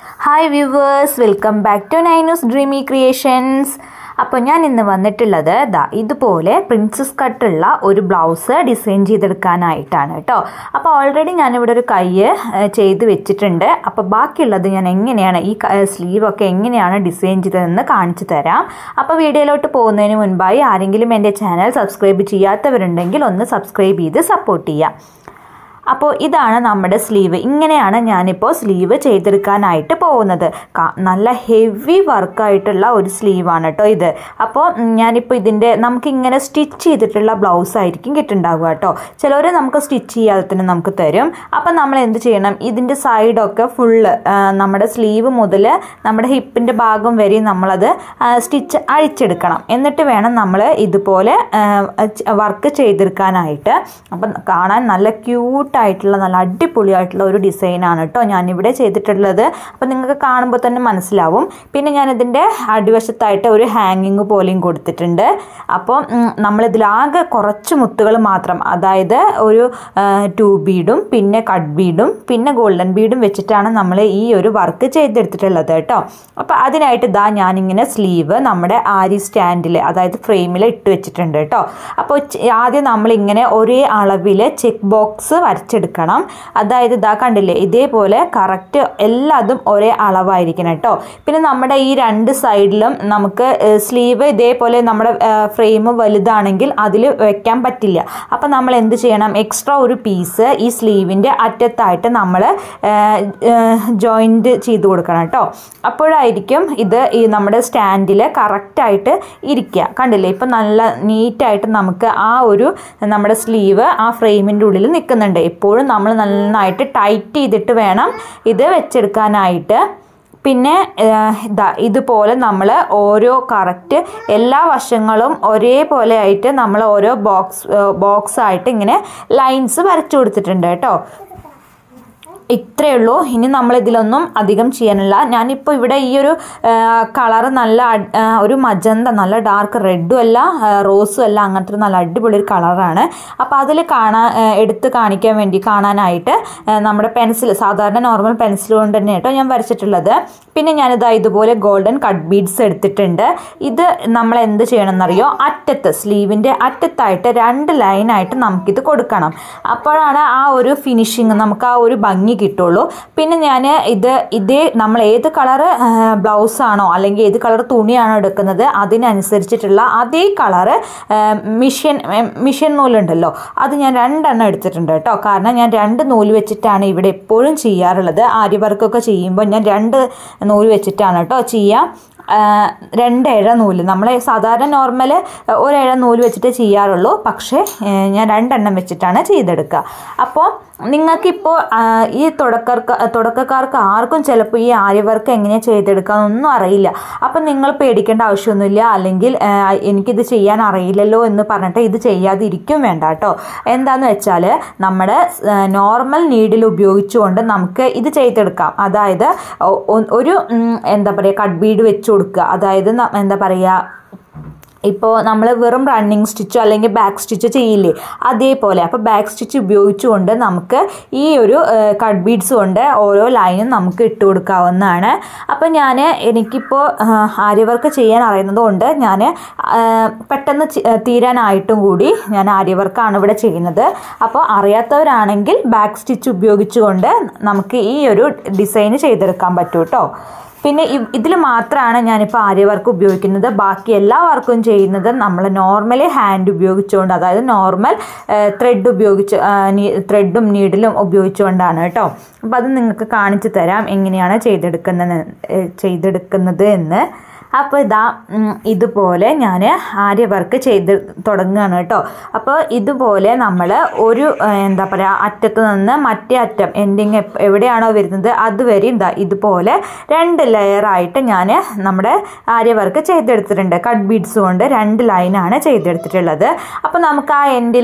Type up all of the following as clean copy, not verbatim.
Hi viewers, welcome back to Nainus Dreamy Creations. അപ്പോൾ ഞാൻ ഇന്ന് വന്നിട്ടുള്ളത് ഇതുപോലെ പ്രിൻസസ് കട്ടുള്ള ഒരു ബ്ലൗസ് ഡിസൈൻ ചെയ്തെടുക്കാനായിട്ടാണ് കേട്ടോ. അപ്പോൾ ഓൾറെഡി ഞാനിവിടെ ഒരു കൈ ചെയ്ത് വെച്ചിട്ടുണ്ട്. അപ്പോൾ ബാക്കിയുള്ളത് ഞാൻ എങ്ങനെയാണ് ഈ സ്ലീവൊക്കെ എങ്ങനെയാണ് ഡിസൈൻ ചെയ്തതെന്ന് കാണിച്ചു തരാം. അപ്പോൾ വീഡിയോയിലോട്ട് പോകുന്നതിന് മുൻപായി ആരെങ്കിലും എൻ്റെ ചാനൽ സബ്സ്ക്രൈബ് ചെയ്യാത്തവരുണ്ടെങ്കിൽ ഒന്ന് സബ്സ്ക്രൈബ് ചെയ്ത് സപ്പോർട്ട് ചെയ്യാം. അപ്പോൾ ഇതാണ് നമ്മുടെ സ്ലീവ്. ഇങ്ങനെയാണ് ഞാനിപ്പോൾ സ്ലീവ് ചെയ്തെടുക്കാനായിട്ട് പോകുന്നത്. നല്ല ഹെവി വർക്കായിട്ടുള്ള ഒരു സ്ലീവാണ് കേട്ടോ ഇത്. അപ്പോൾ ഞാനിപ്പോൾ നമുക്കിങ്ങനെ സ്റ്റിച്ച് ചെയ്തിട്ടുള്ള ബ്ലൗസ് ആയിരിക്കും കിട്ടുന്നുണ്ടാവുക കേട്ടോ. ചിലർ നമുക്ക് സ്റ്റിച്ച് ചെയ്യാതെ തന്നെ നമുക്ക് തരും. അപ്പം നമ്മൾ എന്ത് ചെയ്യണം, ഇതിൻ്റെ സൈഡൊക്കെ ഫുള്ള് നമ്മുടെ സ്ലീവ് മുതൽ നമ്മുടെ ഹിപ്പിൻ്റെ ഭാഗം വരെ നമ്മളത് സ്റ്റിച്ച് അഴിച്ചെടുക്കണം. എന്നിട്ട് വേണം നമ്മൾ ഇതുപോലെ വർക്ക് ചെയ്തെടുക്കാനായിട്ട്. അപ്പം കാണാൻ നല്ല ക്യൂട്ടായിട്ടുള്ള നല്ല അടിപൊളിയായിട്ടുള്ള ഒരു ഡിസൈനാണ് കേട്ടോ ഞാനിവിടെ ചെയ്തിട്ടുള്ളത്. അപ്പം നിങ്ങൾക്ക് കാണുമ്പോൾ തന്നെ മനസ്സിലാവും. പിന്നെ ഞാനിതിൻ്റെ അടിവശത്തായിട്ട് ഒരു ഹാങ്ങിങ് പോലെയും കൊടുത്തിട്ടുണ്ട്. അപ്പോൾ നമ്മളിതിലാകെ കുറച്ച് മുത്തുകൾ മാത്രം, അതായത് ഒരു 2 ബീഡും പിന്നെ കട്ട് ബീഡും പിന്നെ ഗോൾഡൻ ബീഡും വെച്ചിട്ടാണ് നമ്മൾ ഈ ഒരു വർക്ക് ചെയ്തെടുത്തിട്ടുള്ളത് കേട്ടോ. അപ്പോൾ അതിനായിട്ട് ഞാനിങ്ങനെ സ്ലീവ് നമ്മുടെ ആരി സ്റ്റാൻഡിൽ, അതായത് ഫ്രെയിമിൽ ഇട്ട് വെച്ചിട്ടുണ്ട് കേട്ടോ. അപ്പോൾ ആദ്യം നമ്മളിങ്ങനെ ഒരേ അളവിൽ ചെക്ക് ബോക്സ് വരച്ചെടുക്കണം. അതായത് കണ്ടില്ലേ, ഇതേപോലെ കറക്റ്റ് എല്ലാതും ഒരേ അളവായിരിക്കണം കേട്ടോ. പിന്നെ നമ്മുടെ ഈ 2 സൈഡിലും നമുക്ക് സ്ലീവ് ഇതേപോലെ നമ്മുടെ ഫ്രെയിം വലുതാണെങ്കിൽ അതിൽ വെക്കാൻ പറ്റില്ല. അപ്പം നമ്മൾ എന്ത് ചെയ്യണം, എക്സ്ട്രാ ഒരു പീസ് ഈ സ്ലീവിൻ്റെ അറ്റത്തായിട്ട് നമ്മൾ ജോയിൻറ്റ് ചെയ്ത് കൊടുക്കണം കേട്ടോ. അപ്പോഴായിരിക്കും ഇത് ഈ നമ്മുടെ സ്റ്റാൻഡിൽ കറക്റ്റായിട്ട് ഇരിക്കുക. കണ്ടില്ലേ, ഇപ്പം നല്ല നീറ്റായിട്ട് നമുക്ക് ആ ഒരു നമ്മുടെ സ്ലീവ് ആ ഫ്രെയിമിൻ്റെ ഉള്ളിൽ നിൽക്കുന്നുണ്ട്. എപ്പോഴും നമ്മൾ നന്നായിട്ട് ടൈറ്റ് ചെയ്തിട്ട് വേണം ഇത് വെച്ചെടുക്കാനായിട്ട്. പിന്നെ ഇതുപോലെ നമ്മൾ ഓരോ കറക്റ്റ് എല്ലാ വശങ്ങളും ഒരേപോലെ ആയിട്ട് നമ്മൾ ഓരോ ബോക്സ് ആയിട്ട് ഇങ്ങനെ ലൈൻസ് വരച്ചു കൊടുത്തിട്ടുണ്ട് കേട്ടോ. ഇത്രയേ ഉള്ളൂ. ഇനി നമ്മളിതിലൊന്നും അധികം ചെയ്യാനില്ല. ഞാനിപ്പോൾ ഇവിടെ ഈ ഒരു കളറ് നല്ല ഒരു മജന്ത, നല്ല ഡാർക്ക് റെഡും അല്ല റോസും അല്ല, അങ്ങനത്തെ നല്ല അടിപൊളി ഒരു കളറാണ്. അപ്പോൾ അതിൽ എടുത്ത് കാണാനായിട്ട് നമ്മുടെ പെൻസിൽ, സാധാരണ നോർമൽ പെൻസിൽ കൊണ്ട് തന്നെ കേട്ടോ ഞാൻ വരച്ചിട്ടുള്ളത്. പിന്നെ ഞാനിതാ ഇതുപോലെ ഗോൾഡൻ കട്ട് ബീഡ്സ് എടുത്തിട്ടുണ്ട്. ഇത് നമ്മൾ എന്ത് ചെയ്യണം എന്നറിയോ, അറ്റത്ത് സ്ലീവിൻ്റെ അറ്റത്തായിട്ട് 2 ലൈനായിട്ട് നമുക്കിത് കൊടുക്കണം. അപ്പോഴാണ് ആ ഒരു ഫിനിഷിങ്, നമുക്ക് ആ ഒരു ഭംഗി കിട്ടുള്ളൂ. പിന്നെ ഞാൻ നമ്മൾ ഏത് കളറ് ബ്ലൗസാണോ അല്ലെങ്കിൽ ഏത് കളർ തുണിയാണോ എടുക്കുന്നത് അതിനനുസരിച്ചിട്ടുള്ള അതേ കളറ് മിഷൻ നൂലുണ്ടല്ലോ, അത് ഞാൻ 2 എണ്ണം എടുത്തിട്ടുണ്ട് കേട്ടോ. കാരണം ഞാൻ 2 നൂല് വെച്ചിട്ടാണ് ഇവിടെ എപ്പോഴും ചെയ്യാറുള്ളത്. ആരി വർക്കൊക്കെ ചെയ്യുമ്പോൾ ഞാൻ 2 നൂല് വെച്ചിട്ടാണ് കേട്ടോ ചെയ്യാം. 2 ഇഴ നൂല്, നമ്മൾ സാധാരണ നോർമൽ 1 ഇഴ നൂല് വെച്ചിട്ട് ചെയ്യാറുള്ളൂ. പക്ഷേ ഞാൻ 2 എണ്ണം വെച്ചിട്ടാണ് ചെയ്തെടുക്കുക. അപ്പോൾ നിങ്ങൾക്കിപ്പോൾ ഈ തുടക്കക്കാർക്ക് ആർക്കും ചിലപ്പോൾ ഈ ആരി വർക്ക് എങ്ങനെ ചെയ്തെടുക്കാമെന്നൊന്നും അറിയില്ല. അപ്പം നിങ്ങൾ പേടിക്കേണ്ട ആവശ്യമൊന്നുമില്ല. അല്ലെങ്കിൽ എനിക്കിത് ചെയ്യാൻ അറിയില്ലല്ലോ എന്ന് പറഞ്ഞിട്ട് ഇത് ചെയ്യാതിരിക്കും വേണ്ട കേട്ടോ. എന്താണെന്ന് വെച്ചാൽ നമ്മുടെ നോർമൽ നീഡിൽ ഉപയോഗിച്ചുകൊണ്ട് നമുക്ക് ഇത് ചെയ്തെടുക്കാം. അതായത് ഒരു കട്ട് ബീഡ് വെച്ച് കൊടുക്കുക. അതായത് ഇപ്പോൾ നമ്മൾ വെറും റണ്ണിങ് സ്റ്റിച്ചോ അല്ലെങ്കിൽ ബാക്ക് സ്റ്റിച്ചോ ചെയ്യില്ലേ, അതേപോലെ. അപ്പോൾ ബാക്ക് സ്റ്റിച്ച് ഉപയോഗിച്ചുകൊണ്ട് നമുക്ക് ഈ ഒരു കട്ട് ബീഡ്സ് കൊണ്ട് ഓരോ ലൈനും നമുക്ക് ഇട്ട് കൊടുക്കാവുന്നതാണ്. അപ്പോൾ എനിക്കിപ്പോൾ ആരി വർക്ക് ചെയ്യാൻ അറിയുന്നത് കൊണ്ട് ഞാൻ പെട്ടെന്ന് തീരാനായിട്ടും കൂടി ഞാൻ ആരി വർക്കാണ് ഇവിടെ ചെയ്യുന്നത്. അപ്പോൾ അറിയാത്തവരാണെങ്കിൽ ബാക്ക് സ്റ്റിച്ച് ഉപയോഗിച്ചുകൊണ്ട് നമുക്ക് ഈ ഒരു ഡിസൈൻ ചെയ്തെടുക്കാൻ പറ്റും കേട്ടോ. പിന്നെ ഇതിൽ മാത്രമാണ് ഞാനിപ്പോൾ ആരി വർക്ക് ഉപയോഗിക്കുന്നത്. ബാക്കി എല്ലാ വർക്കും ചെയ്യുന്നത് നമ്മൾ നോർമലി ഹാൻഡ് ഉപയോഗിച്ചുകൊണ്ട്, അതായത് നോർമൽ ത്രെഡും നീഡിലും ഉപയോഗിച്ചുകൊണ്ടാണ് കേട്ടോ. അപ്പോൾ അത് നിങ്ങൾക്ക് കാണിച്ചു തരാം എങ്ങനെയാണ് ചെയ്തെടുക്കുന്നത് എന്ന്. അപ്പോൾ ഇതുപോലെ ഞാൻ ആരി വർക്ക് ചെയ്ത് തുടങ്ങുകയാണ് കേട്ടോ. അപ്പോൾ ഇതുപോലെ നമ്മൾ ഒരു അറ്റത്ത് നിന്ന് മറ്റേ അറ്റം എൻഡിങ് എവിടെയാണോ വരുന്നത് അതുവരെ ഇതുപോലെ 2 ലെയറായിട്ട് ഞാൻ നമ്മുടെ ആരി വർക്ക് ചെയ്തെടുത്തിട്ടുണ്ട്. കട്ട് ബീഡ്സ് കൊണ്ട് 2 ലൈനാണ് ചെയ്തെടുത്തിട്ടുള്ളത്. അപ്പോൾ നമുക്ക് ആ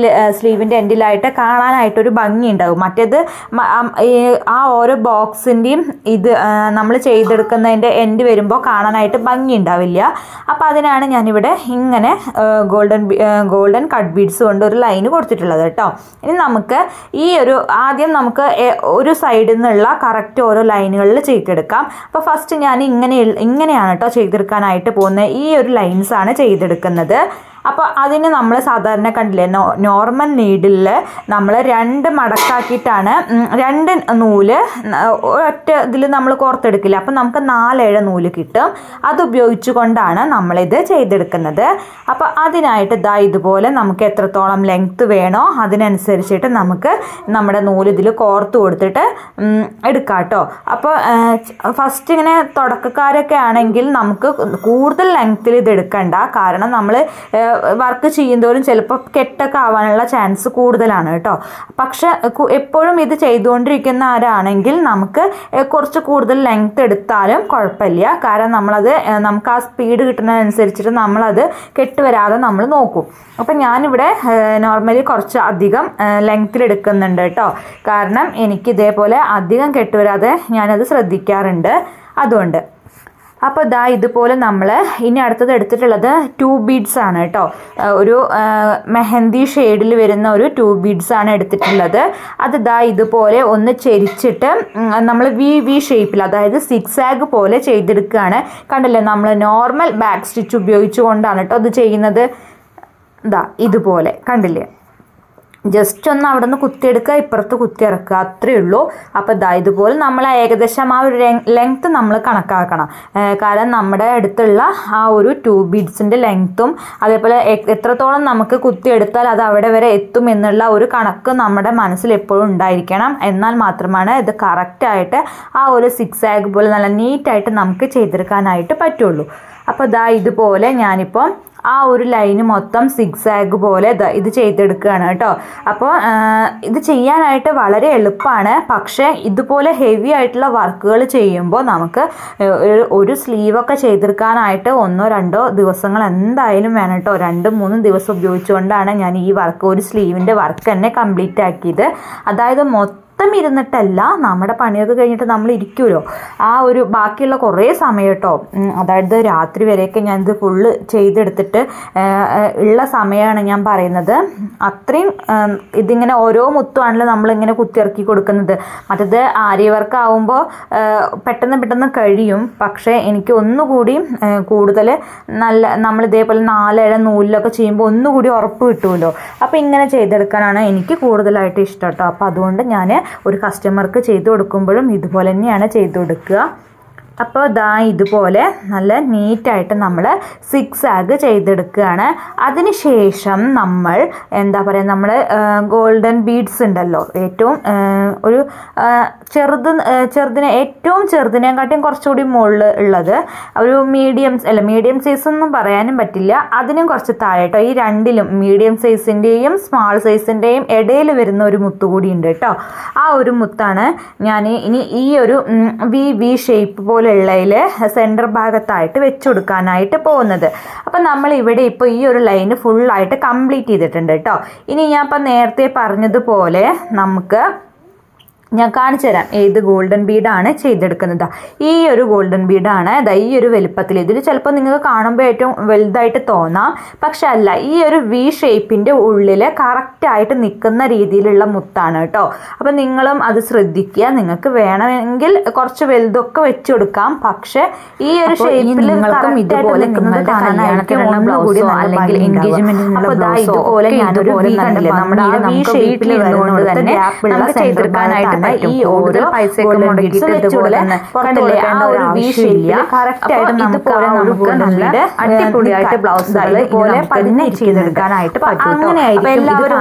സ്ലീവിൻ്റെ എൻഡിലായിട്ട് കാണാനായിട്ടൊരു ഭംഗി ഉണ്ടാകും. മറ്റേത് ആ ഓരോ ബോക്സിൻ്റെയും നമ്മൾ ചെയ്തെടുക്കുന്നതിൻ്റെ എൻഡ് വരുമ്പോൾ കാണാനായിട്ട് ഭംഗി ഉണ്ടാവില്ല. അപ്പോൾ അതിനാണ് ഞാനിവിടെ ഇങ്ങനെ ഗോൾഡൻ കട്ട് ബീഡ്സ് കൊണ്ട് ഒരു ലൈന് കൊടുത്തിട്ടുള്ളത് കേട്ടോ. ഇനി നമുക്ക് ഈ ഒരു ആദ്യം നമുക്ക് ഒരു സൈഡിൽ നിന്നുള്ള കറക്റ്റ് ഓരോ ലൈനുകളിൽ ചെയ്തെടുക്കാം. അപ്പോൾ ഫസ്റ്റ് ഞാൻ ഇങ്ങനെയാണ് കേട്ടോ ചെയ്തെടുക്കാനായിട്ട് പോകുന്നത്. ഈ ഒരു ലൈൻസാണ് ചെയ്തെടുക്കുന്നത്. അപ്പോൾ അതിന് നമ്മൾ സാധാരണ കണ്ടില്ലേ, നോർമൽ നീഡിൽ നമ്മൾ 2 മടക്കാക്കിയിട്ടാണ് 2 നൂല് ഒറ്റ ഇതിൽ നമ്മൾ കോർത്തെടുക്കില്ല. അപ്പം നമുക്ക് 4 നൂല് കിട്ടും. അത് ഉപയോഗിച്ചു കൊണ്ടാണ് നമ്മളിത് ചെയ്തെടുക്കുന്നത്. അപ്പോൾ അതിനായിട്ട് ഇതുപോലെ നമുക്ക് എത്രത്തോളം ലെങ്ത്ത് വേണോ അതിനനുസരിച്ചിട്ട് നമുക്ക് നമ്മുടെ നൂല് ഇതിൽ കോർത്ത് കൊടുത്തിട്ട് എടുക്കാം കേട്ടോ. അപ്പോൾ ഫസ്റ്റ് ഇങ്ങനെ തുടക്കക്കാരൊക്കെ ആണെങ്കിൽ നമുക്ക് കൂടുതൽ ലെങ്ത്തിൽ ഇത് എടുക്കണ്ട. കാരണം നമ്മൾ വർക്ക് ചെയ്യുന്നതോറും ചിലപ്പോൾ കെട്ടൊക്കെ ആവാനുള്ള ചാൻസ് കൂടുതലാണ് കേട്ടോ. പക്ഷെ എപ്പോഴും ഇത് ചെയ്തുകൊണ്ടിരിക്കുന്ന ആരാണെങ്കിൽ നമുക്ക് കുറച്ച് കൂടുതൽ ലെങ്ത്ത് എടുത്താലും കുഴപ്പമില്ല. കാരണം നമുക്ക് ആ സ്പീഡ് കിട്ടുന്നതനുസരിച്ചിട്ട് നമ്മളത് കെട്ടുവരാതെ നമ്മൾ നോക്കും. അപ്പം ഞാനിവിടെ നോർമലി കുറച്ച് അധികം ലെങ്ത്തിൽ എടുക്കുന്നുണ്ട് കേട്ടോ. കാരണം എനിക്ക് ഇതേപോലെ അധികം കെട്ടുവരാതെ ഞാനത് ശ്രദ്ധിക്കാറുണ്ട്. അതുകൊണ്ട് അപ്പോൾ ഇതുപോലെ നമ്മൾ ഇനി അടുത്തത് എടുത്തിട്ടുള്ളത് 2 ബീഡ്സ് ആണ് കേട്ടോ. ഒരു മെഹന്തി ഷെയ്ഡിൽ വരുന്ന ഒരു 2 ബീഡ്സ് ആണ് എടുത്തിട്ടുള്ളത്. അത് ഇതുപോലെ ഒന്ന് ചെരിച്ചിട്ട് നമ്മൾ വി ഷേപ്പിൽ, അതായത് സിക്സാഗ് പോലെ ചെയ്തെടുക്കുകയാണ്. കണ്ടില്ലേ, നമ്മൾ നോർമൽ ബാക്ക് സ്റ്റിച്ച് ഉപയോഗിച്ചുകൊണ്ടാണ് കേട്ടോ അത് ചെയ്യുന്നത്. ഇതുപോലെ കണ്ടില്ലേ, ജസ്റ്റ് ഒന്ന് അവിടെ നിന്ന് കുത്തിയെടുക്കുക, ഇപ്പുറത്ത് കുത്തിയിറക്കുക, അത്രയേ ഉള്ളൂ. അപ്പോൾ ഇതുപോലെ നമ്മൾ ഏകദേശം ആ ഒരു ലെങ്ത്ത് നമ്മൾ കണക്കാക്കണം. കാരണം നമ്മുടെ അടുത്തുള്ള ആ ഒരു 2 ബീഡ്സിൻ്റെ ലെങ്ത്തും അതേപോലെ എത്രത്തോളം നമുക്ക് കുത്തിയെടുത്താൽ അത് അവിടെ വരെ എത്തും എന്നുള്ള ഒരു കണക്ക് നമ്മുടെ മനസ്സിൽ എപ്പോഴും ഉണ്ടായിരിക്കണം. എന്നാൽ മാത്രമാണ് ഇത് കറക്റ്റായിട്ട് ആ ഒരു സിക്സാഗ് പോലെ നല്ല നീറ്റായിട്ട് നമുക്ക് ചെയ്തെടുക്കാനായിട്ട് പറ്റുള്ളൂ. അപ്പോൾ ഇതുപോലെ ഞാനിപ്പോൾ ആ ഒരു ലൈന് മൊത്തം സിക്സാഗ് പോലെ ഇത് ചെയ്തെടുക്കുകയാണ് കേട്ടോ. അപ്പോൾ ഇത് ചെയ്യാനായിട്ട് വളരെ എളുപ്പമാണ്. പക്ഷേ ഇതുപോലെ ഹെവി ആയിട്ടുള്ള വർക്കുകൾ ചെയ്യുമ്പോൾ നമുക്ക് ഒരു സ്ലീവൊക്കെ ചെയ്തെടുക്കാനായിട്ട് 1-2 ദിവസങ്ങൾ എന്തായാലും വേണം കേട്ടോ. 2-3 ദിവസം ഉപയോഗിച്ചുകൊണ്ടാണ് ഞാൻ ഈ വർക്ക്, ഒരു സ്ലീവിൻ്റെ വർക്ക് തന്നെ കംപ്ലീറ്റ് ആക്കിയത്. അതായത് ഇരുന്നിട്ടല്ല, നമ്മുടെ പണിയൊക്കെ കഴിഞ്ഞിട്ട് നമ്മൾ ഇരിക്കുമല്ലോ, ആ ഒരു ബാക്കിയുള്ള കുറേ സമയം കേട്ടോ. അതായത് രാത്രി വരെയൊക്കെ ഞാനിത് ഫുള്ള് ചെയ്തെടുത്തിട്ട് ഉള്ള സമയമാണ് ഞാൻ പറയുന്നത്. അത്രയും ഇതിങ്ങനെ ഓരോ മുത്തുമാണല്ലോ നമ്മളിങ്ങനെ കുത്തിയിറക്കി കൊടുക്കുന്നത്. മറ്റേത് ആരി വർക്ക് ആവുമ്പോൾ പെട്ടെന്ന് കഴിയും. പക്ഷേ എനിക്ക് ഒന്നുകൂടി കൂടുതൽ നമ്മൾ ഇതേപോലെ 4 നൂലിലൊക്കെ ചെയ്യുമ്പോൾ ഒന്നുകൂടി ഉറപ്പ് കിട്ടുമല്ലോ. അപ്പോൾ ഇങ്ങനെ ചെയ്തെടുക്കാനാണ് എനിക്ക് കൂടുതലായിട്ട് ഇഷ്ടം കേട്ടോ. അപ്പോൾ അതുകൊണ്ട് ഞാൻ ഒരു കസ്റ്റമർക്ക് ചെയ്തു കൊടുക്കുമ്പോഴും ഇതുപോലെ തന്നെയാണ് ചെയ്തു കൊടുക്കുക. അപ്പോൾ ഇതുപോലെ നല്ല നീറ്റായിട്ട് നമ്മൾ സിക്സാഗ് ചെയ്തെടുക്കുകയാണ്. അതിനുശേഷം നമ്മൾ നമ്മൾ ഗോൾഡൻ ബീഡ്സ് ഉണ്ടല്ലോ, ഏറ്റവും ഒരു ഏറ്റവും ചെറുതിനെക്കാട്ടിയും കുറച്ചുകൂടി മുകളിൽ ഉള്ളത് ഒരു മീഡിയം സൈസ് ഒന്നും പറയാനും പറ്റില്ല, അതിനും കുറച്ച് താഴെ കേട്ടോ. ഈ രണ്ടിലും മീഡിയം സൈസിൻ്റെയും സ്മാൾ സൈസിൻ്റെയും ഇടയിൽ വരുന്ന ഒരു മുത്ത് കൂടി ഉണ്ട് കേട്ടോ. ആ ഒരു മുത്താണ് ഞാൻ ഇനി ഈ ഒരു വി ഷേപ്പ് പോലെ ഉള്ളതിൽ സെൻറ്റർ ഭാഗത്തായിട്ട് വെച്ച് കൊടുക്കാനായിട്ട് പോകുന്നത്. അപ്പം നമ്മൾ ഇവിടെ ഇപ്പോൾ ഈ ഒരു ലൈന് ഫുള്ളായിട്ട് കംപ്ലീറ്റ് ചെയ്തിട്ടുണ്ട് കേട്ടോ. ഇനി ഞാൻ ഇപ്പം നേരത്തെ പറഞ്ഞതുപോലെ ഞാൻ കാണിച്ചു തരാം ഏത് ഗോൾഡൻ ബീഡാണ് ചെയ്തെടുക്കുന്നത്. ഈ ഒരു ഗോൾഡൻ ബീഡാണ് ഈ ഒരു വലുപ്പത്തിൽ. ഇതിൽ ചിലപ്പോൾ നിങ്ങൾക്ക് കാണുമ്പോൾ ഏറ്റവും വലുതായിട്ട് തോന്നാം, പക്ഷെ അല്ല. ഈ ഒരു വി ഷേപ്പിൻ്റെ ഉള്ളിൽ കറക്റ്റായിട്ട് നിൽക്കുന്ന രീതിയിലുള്ള മുത്താണ് കേട്ടോ. അപ്പം നിങ്ങളും അത് ശ്രദ്ധിക്കുക. നിങ്ങൾക്ക് വേണമെങ്കിൽ കുറച്ച് വലുതൊക്കെ വെച്ച് കൊടുക്കാം. പക്ഷെ ഈ ഒരു ഷേപ്പിൽ നിങ്ങൾക്കും ഇതുപോലെ നിങ്ങളുടെ കല്യാണത്തിനുള്ള ബ്ലൗസോ അല്ലെങ്കിൽ എൻഗേജ്മെന്റിനുള്ള ബ്ലൗസോ ഇതുപോലെ ഞാനൊരു നമ്മുടെ വി ഷേപ്പിൽ വരുന്നതുകൊണ്ട് തന്നെ നമുക്ക് ചെയ്തെടുക്കാനായിട്ട് ഈ ഓരോ പൈസയൊക്കെ മുടക്കിയിട്ട് ഇതുപോലെ കറക്റ്റായിട്ട് നമുക്ക് നല്ല അടിപൊളിയായിട്ട് ബ്ലൗസുകൾ ഇതുപോലെ പതിനെ ചെയ്തെടുക്കാനായിട്ട് പറ്റും. അങ്ങനെയായിരിക്കും എല്ലാവരും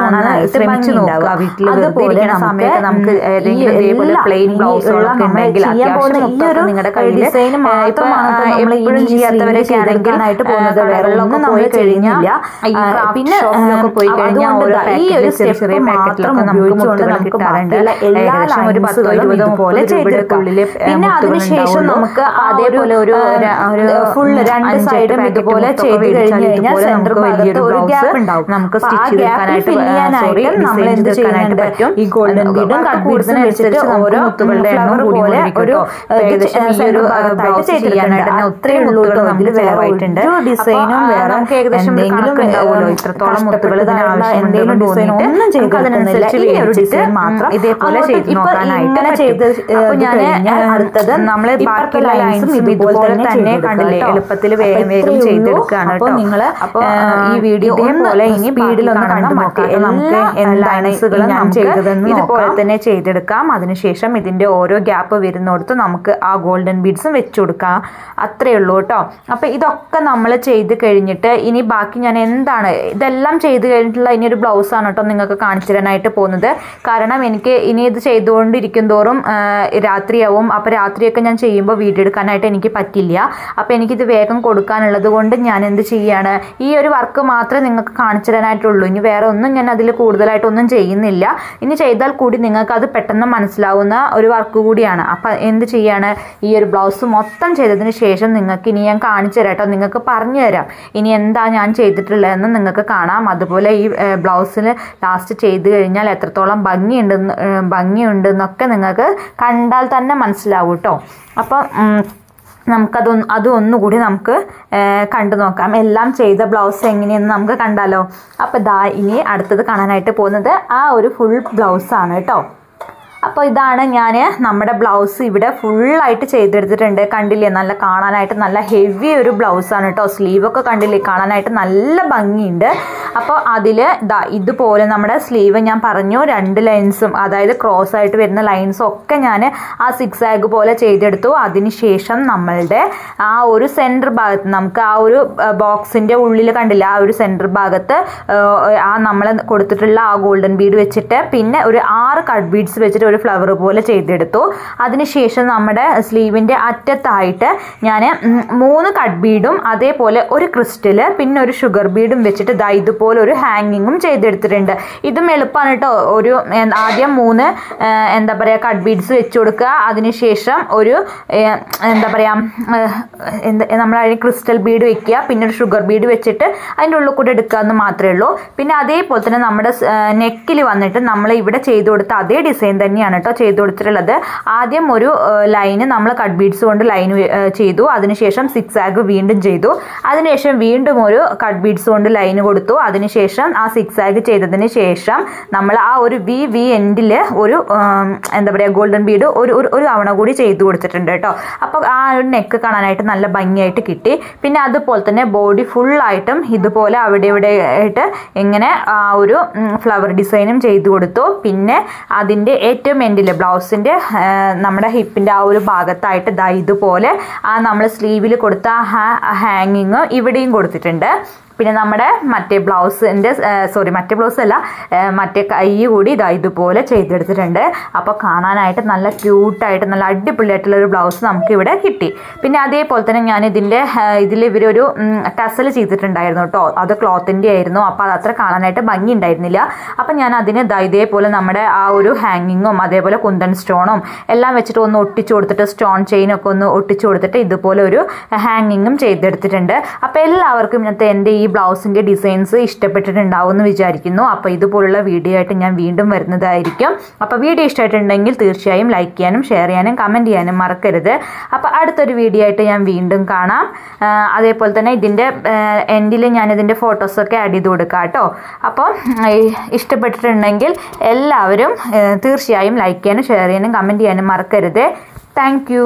ശ്രമിച്ചു നോക്കുക വീട്ടിൽ. അതുപോലെ സമയത്ത് നമുക്ക് ഏതെങ്കിലും ഇതേപോലെ പ്ലെയിൻ ബ്ലൗസുകളൊക്കെ ഉണ്ടെങ്കിൽ അത്യാവശ്യം നിങ്ങളുടെ ഡിസൈൻ മാത്രമാണ് നമ്മൾ എപ്പോഴും ചെയ്യാത്തവരൊക്കെ ആണെങ്കിലായിട്ട് പോകുന്നത്. വെള്ളമൊക്കെ പോയി കഴിഞ്ഞാൽ പിന്നെ പോയി കഴിഞ്ഞാൽ ഈ ഒരു ചെറിയ പാക്കറ്റിലൊക്കെ നമുക്ക് മുത്തുകൾ കിട്ടാറുണ്ട്. ശേഷം ഒരു 10-20 പോലെ ചെയ്തെടുക്കാം. പിന്നെ അതിനുശേഷം നമുക്ക് അതേപോലെ ഒരു ഫുൾ 2 സൈഡും ഇതുപോലെ ചെയ്ത് കഴിഞ്ഞാൽ സെന്റർ ഭാഗത്ത് ഒരു ഗ്യാപ്പ് ഉണ്ടാവും. നമുക്ക് സ്റ്റിച്ച് ചെയ്തെടുക്കാനായിട്ട് നമ്മൾ എന്ത് ചെയ്യാനായിട്ട് പറ്റും, ഈ ഗോൾഡൻ ബീഡും കട്ട് ബീഡ്സും വെച്ചിട്ട് ഓരോ മുത്തുകളുടെ എണ്ണം പോലെ ഒരു സെന്റർ ഭാഗത്തായിട്ട് ചെയ്തെടുക്കാനായിട്ട് ഒത്തിരി മുത്തുകൾ നമുക്ക് ചിലവായിട്ടുണ്ട്. ഡിസൈനും വേറെ നമുക്ക് ഏകദേശം ഉണ്ടാവുമല്ലോ, ഇത്രത്തോളം മുത്തുകൾ എന്തെങ്കിലും ഡിസൈൻ ഒന്നും ചെയ്തെടുക്കുന്നില്ല. ഈ ഒരു ഡിസൈൻ മാത്രം ഇതേപോലെ ചെയ്ത് നോക്കാനായിട്ട് ചെയ്ത് അടുത്തത് നമ്മള് ബാക്കിയുള്ള ലൈൻസും ഇതുപോലെ തന്നെ കണ്ടില്ലേ, എളുപ്പത്തിൽ വേഗം ചെയ്തെടുക്കുകയാണ്. അപ്പോൾ നിങ്ങൾ ഈ വീഡിയോ പോലെ ഇനി സ്പീഡിലൊന്ന് കണ്ടു നോക്കാം. നമുക്ക് എന്താണ് ഞാൻ ചെയ്തതെന്ന് ഇതുപോലെ തന്നെ ചെയ്തെടുക്കാം. അതിനുശേഷം ഇതിന്റെ ഓരോ ഗ്യാപ്പ് വരുന്നിടത്ത് നമുക്ക് ആ ഗോൾഡൻ ബീഡ്സും വെച്ചു കൊടുക്കാം. അത്രയേ ഉള്ളൂ കേട്ടോ. അപ്പൊ ഇതൊക്കെ നമ്മൾ ചെയ്ത് കഴിഞ്ഞിട്ട് ഇനി ബാക്കി ഞാൻ എന്താണ് ഇതെല്ലാം ചെയ്ത് കഴിഞ്ഞിട്ടുള്ള ഇനി ഒരു ബ്ലൗസാണ് കേട്ടോ നിങ്ങൾക്ക് കാണിച്ചു തരാനായിട്ട് പോകുന്നത്. കാരണം എനിക്ക് ഇനി ഇത് ചെയ്തുകൊണ്ടിരിക്കും തോറും രാത്രിയാവും. അപ്പോൾ രാത്രിയൊക്കെ ഞാൻ ചെയ്യുമ്പോൾ വീഡിയോ എടുക്കാനായിട്ട് എനിക്ക് പറ്റില്ല. അപ്പോൾ എനിക്കിത് വേഗം കൊടുക്കാനുള്ളത് കൊണ്ട് ഞാൻ എന്ത് ചെയ്യാണ്, ഈ ഒരു വർക്ക് മാത്രമേ നിങ്ങൾക്ക് കാണിച്ചു തരാനായിട്ടുള്ളൂ. ഇനി വേറെ ഒന്നും ഞാൻ അതിൽ കൂടുതലായിട്ടൊന്നും ചെയ്യുന്നില്ല. ഇനി ചെയ്താൽ കൂടി നിങ്ങൾക്ക് അത് പെട്ടെന്ന് മനസ്സിലാവുന്ന ഒരു വർക്ക് കൂടിയാണ്. അപ്പം എന്ത് ചെയ്യാണ്, ഈ ഒരു ബ്ലൗസ് മൊത്തം ചെയ്തതിന് ശേഷം നിങ്ങൾക്ക് ഇനി ഞാൻ കാണിച്ചു തരാം കേട്ടോ. നിങ്ങൾക്ക് പറഞ്ഞു തരാം ഇനി എന്താ ഞാൻ ചെയ്തിട്ടുള്ളതെന്ന് നിങ്ങൾക്ക് കാണാം. അതുപോലെ ഈ ബ്ലൗസിൽ ലാസ്റ്റ് ചെയ്ത് കഴിഞ്ഞാൽ എത്രത്തോളം ഭംഗിയുണ്ടെന്നൊക്കെ നിങ്ങൾക്ക് കണ്ടാൽ തന്നെ മനസ്സിലാവും കേട്ടോ. അപ്പം അതൊന്നുകൂടി നമുക്ക് കണ്ടു നോക്കാം. എല്ലാം ചെയ്ത ബ്ലൗസ് എങ്ങനെയെന്ന് നമുക്ക് കണ്ടാലോ. അപ്പോൾ ഇതാ ഇനി അടുത്തത് കാണാനായിട്ട് പോകുന്നത് ആ ഒരു ഫുൾ ബ്ലൗസാണ് കേട്ടോ. അപ്പോൾ ഇതാണ് ഞാൻ നമ്മുടെ ബ്ലൗസ് ഇവിടെ ഫുള്ളായിട്ട് ചെയ്തെടുത്തിട്ടുണ്ട്. കണ്ടില്ലേ, നല്ല കാണാനായിട്ട് നല്ല ഹെവി ഒരു ബ്ലൗസാണ് കേട്ടോ. സ്ലീവൊക്കെ കണ്ടില്ലേ, കാണാനായിട്ട് നല്ല ഭംഗിയുണ്ട്. അപ്പോൾ അതിൽ ഇതുപോലെ നമ്മുടെ സ്ലീവ് ഞാൻ പറഞ്ഞു 2 ലൈൻസും അതായത് ക്രോസ് ആയിട്ട് വരുന്ന ലൈൻസും ഒക്കെ ഞാൻ ആ സിക്സാഗ് പോലെ ചെയ്തെടുത്തു. അതിനുശേഷം നമ്മളുടെ ആ ഒരു സെൻറ്റർ ഭാഗത്ത് നമുക്ക് ആ ഒരു ബോക്സിൻ്റെ ഉള്ളിൽ കണ്ടില്ല, ആ ഒരു സെൻറ്റർ ഭാഗത്ത് ആ നമ്മൾ കൊടുത്തിട്ടുള്ള ആ ഗോൾഡൻ ബീഡ് വെച്ചിട്ട് പിന്നെ ഒരു 6 കട്ട് ബീഡ്സ് വെച്ചിട്ട് ഒരു ഫ്ലവർ പോലെ ചെയ്തെടുത്തു. അതിനുശേഷം നമ്മുടെ സ്ലീവിൻ്റെ അറ്റത്തായിട്ട് ഞാൻ 3 കട്ട് ബീഡും അതേപോലെ ഒരു ക്രിസ്റ്റല് പിന്നെ ഒരു ഷുഗർ ബീഡും വെച്ചിട്ട് ഇതുപോലെ ഒരു ഹാങ്ങിങ്ങും ചെയ്തെടുത്തിട്ടുണ്ട്. ഇതും എളുപ്പമാണ് കേട്ടോ. ഒരു ആദ്യം 3 എന്താ പറയുക കട്ട് ബീഡ്സ് വെച്ച് കൊടുക്കുക. അതിനുശേഷം ഒരു എന്താ പറയുക നമ്മൾ ക്രിസ്റ്റൽ ബീഡ് വെക്കുക, പിന്നെ ഒരു ഷുഗർ ബീഡ് വെച്ചിട്ട് അതിൻ്റെ ഉള്ളിൽ കൂടെ എടുക്കുക എന്ന് മാത്രമേ ഉള്ളൂ. പിന്നെ അതേപോലെ തന്നെ നമ്മുടെ നെക്കിൽ വന്നിട്ട് നമ്മൾ ഇവിടെ ചെയ്ത് കൊടുത്ത അതേ ഡിസൈൻ തന്നെയാണ് കേട്ടോ ചെയ്ത് കൊടുത്തിട്ടുള്ളത്. ആദ്യം ഒരു ലൈന് നമ്മൾ കട്ട് ബീഡ്സ് കൊണ്ട് ലൈൻ ചെയ്തു. അതിനുശേഷം സിക്സാഗ് വീണ്ടും ചെയ്തു. അതിനുശേഷം വീണ്ടും ഒരു കട്ട് ബീഡ്സ് കൊണ്ട് ലൈൻ കൊടുത്തു. അതിനുശേഷം ആ സിക്സാഗ് ചെയ്തതിന് ശേഷം നമ്മൾ ആ ഒരു വി എൻഡിൽ ഒരു എന്താ പറയുക ഗോൾഡൻ ബീഡ് ഒരു തവണ കൂടി ചെയ്ത് കൊടുത്തിട്ടുണ്ട് കേട്ടോ. അപ്പോൾ ആ ഒരു നെക്ക് കാണാനായിട്ട് നല്ല ഭംഗിയായിട്ട് കിട്ടി. പിന്നെ അതുപോലെ തന്നെ ബോഡി ഫുള്ളായിട്ടും ഇതുപോലെ അവിടെ ഇവിടെ ആയിട്ട് ഇങ്ങനെ ആ ഒരു ഫ്ലവർ ഡിസൈനും ചെയ്ത് കൊടുത്തു. പിന്നെ അതിൻ്റെ ഏറ്റവും എൻഡിൽ ബ്ലൗസിൻ്റെ നമ്മുടെ ഹിപ്പിൻ്റെ ആ ഒരു ഭാഗത്തായിട്ട് ഇതുപോലെ ആ നമ്മൾ സ്ലീവിൽ കൊടുത്ത ഹാങ്ങിങ് ഇവിടെയും കൊടുത്തിട്ടുണ്ട്. പിന്നെ നമ്മുടെ മറ്റേ ബ്ലൗസിൻ്റെ മറ്റേ ബ്ലൗസ് അല്ല മറ്റേ കൈ കൂടി ഇതുപോലെ ചെയ്തെടുത്തിട്ടുണ്ട്. അപ്പോൾ കാണാനായിട്ട് നല്ല ക്യൂട്ടായിട്ട് നല്ല അടിപൊളിയായിട്ടുള്ളൊരു ബ്ലൗസ് നമുക്ക് ഇവിടെ കിട്ടി. പിന്നെ അതേപോലെ തന്നെ ഞാൻ ഇതിൽ ഇവരൊരു ടസൽ ചെയ്തിട്ടുണ്ടായിരുന്നു കേട്ടോ. അത് ക്ലോത്തിൻ്റെ ആയിരുന്നു. അപ്പോൾ അത് അത്ര കാണാനായിട്ട് ഭംഗി ഉണ്ടായിരുന്നില്ല. അപ്പം ഞാൻ അതിന് ഇതേപോലെ നമ്മുടെ ആ ഒരു ഹാങ്ങിങ്ങും അതേപോലെ കുന്തൻ സ്റ്റോണും എല്ലാം വെച്ചിട്ട് ഒന്ന് ഒട്ടിച്ചു കൊടുത്തിട്ട് സ്റ്റോൺ ചെയിനൊക്കെ ഒന്ന് ഒട്ടിച്ചു കൊടുത്തിട്ട് ഇതുപോലെ ഒരു ഹാങ്ങിങ്ങും ചെയ്തെടുത്തിട്ടുണ്ട്. അപ്പോൾ എല്ലാവർക്കും ഇന്നത്തെ എൻ്റെ ഈ ബ്ലൗസിൻ്റെ ഡിസൈൻസ് ഇഷ്ടപ്പെട്ടിട്ടുണ്ടാവും എന്ന് വിചാരിക്കുന്നു. അപ്പോൾ ഇതുപോലുള്ള വീഡിയോ ആയിട്ട് ഞാൻ വീണ്ടും വരുന്നതായിരിക്കും. അപ്പോൾ വീഡിയോ ഇഷ്ടമായിട്ടുണ്ടെങ്കിൽ തീർച്ചയായും ലൈക്ക് ചെയ്യാനും ഷെയർ ചെയ്യാനും കമൻറ്റ് ചെയ്യാനും മറക്കരുത്. അപ്പോൾ അടുത്തൊരു വീഡിയോ ആയിട്ട് ഞാൻ വീണ്ടും കാണാം. അതേപോലെ തന്നെ ഇതിൻ്റെ എൻഡിൽ ഞാനിതിൻ്റെ ഫോട്ടോസൊക്കെ ആഡ് ചെയ്ത് കൊടുക്കാം കേട്ടോ. അപ്പോൾ ഇഷ്ടപ്പെട്ടിട്ടുണ്ടെങ്കിൽ എല്ലാവരും തീർച്ചയായും ലൈക്ക് ചെയ്യാനും ഷെയർ ചെയ്യാനും കമൻറ്റ് ചെയ്യാനും മറക്കരുത്. താങ്ക്